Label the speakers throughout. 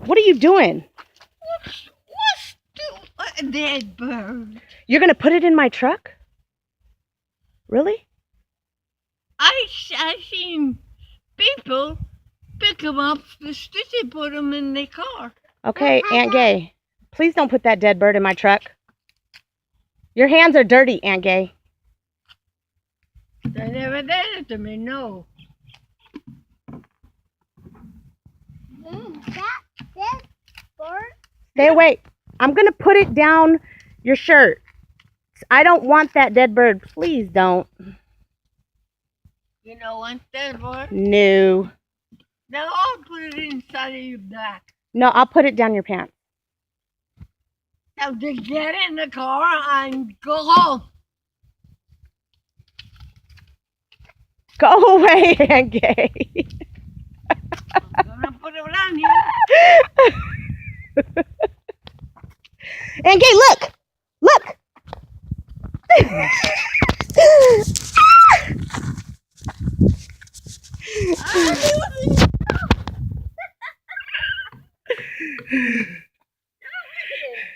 Speaker 1: What are you doing?
Speaker 2: What's a dead bird?
Speaker 1: You're gonna put it in my truck? Really?
Speaker 2: I seen people pick them up the street and put them in their car.
Speaker 1: Okay, Aunt Gay, please don't put that dead bird in my truck. Your hands are dirty, Aunt Gay.
Speaker 2: They never did it to me, no.
Speaker 3: That dead bird?
Speaker 1: Stay away. I'm gonna put it down your shirt. I don't want that dead bird. Please don't.
Speaker 2: You don't want that bird?
Speaker 1: No.
Speaker 2: Now I'll put it inside of your back.
Speaker 1: No, I'll put it down your pants.
Speaker 2: Now to get in the car and go home.
Speaker 1: Go away, Aunt Gay.
Speaker 2: I'm gonna put it on you.
Speaker 1: Aunt Gay, look! Look!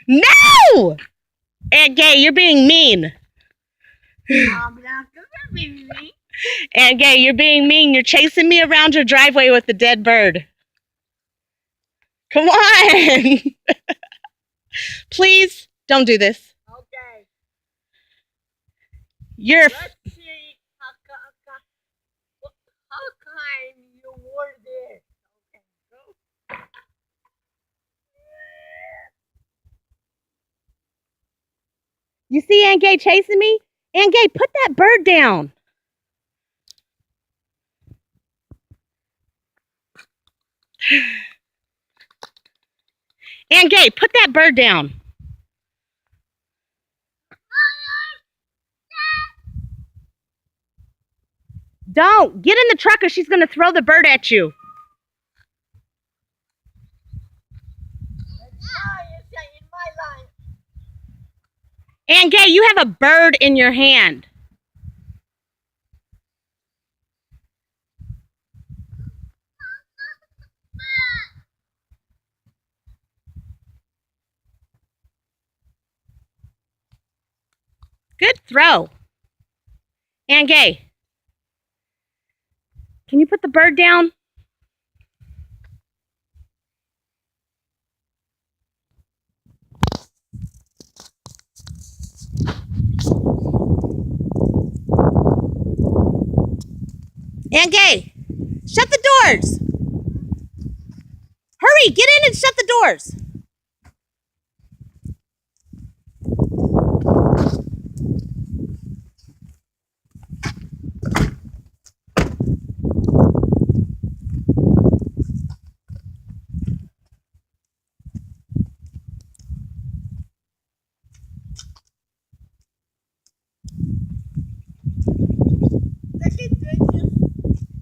Speaker 1: No! Aunt Gay, you're being mean.
Speaker 2: I'm not gonna be mean.
Speaker 1: Aunt Gay, you're being mean. You're chasing me around your driveway with the dead bird. Come on. Please don't do this.
Speaker 2: Okay.
Speaker 1: You're...
Speaker 2: Let's see how kind you were there. Okay, go.
Speaker 1: You see Aunt Gay chasing me? Aunt Gay, put that bird down. Aunt Gay, put that bird down. Don't. Get in the truck or she's going to throw the bird at you.
Speaker 2: In my line.
Speaker 1: Aunt Gay, you have a bird in your hand. Good throw. Aunt Gay, can you put the bird down? Aunt Gay, shut the doors. Hurry, get in and shut the doors.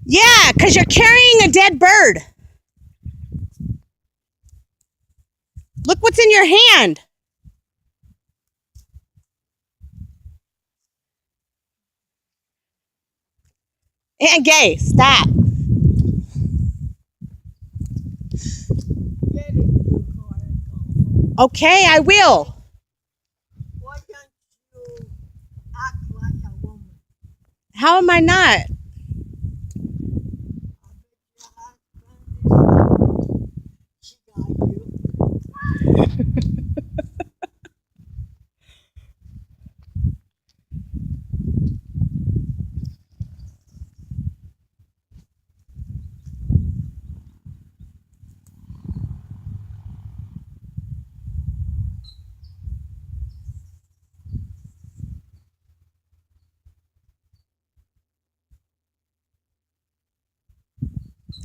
Speaker 1: Yeah, because you're carrying a dead bird. Look what's in your hand. Aunt Gay, stop. Okay, I will.
Speaker 2: Why don't you act like a woman?
Speaker 1: How am I not?
Speaker 2: She got you.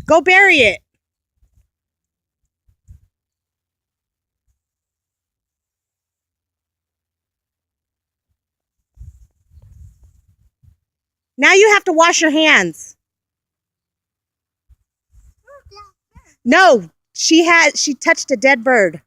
Speaker 1: Go bury it. Now you have to wash your hands. No, she touched a dead bird.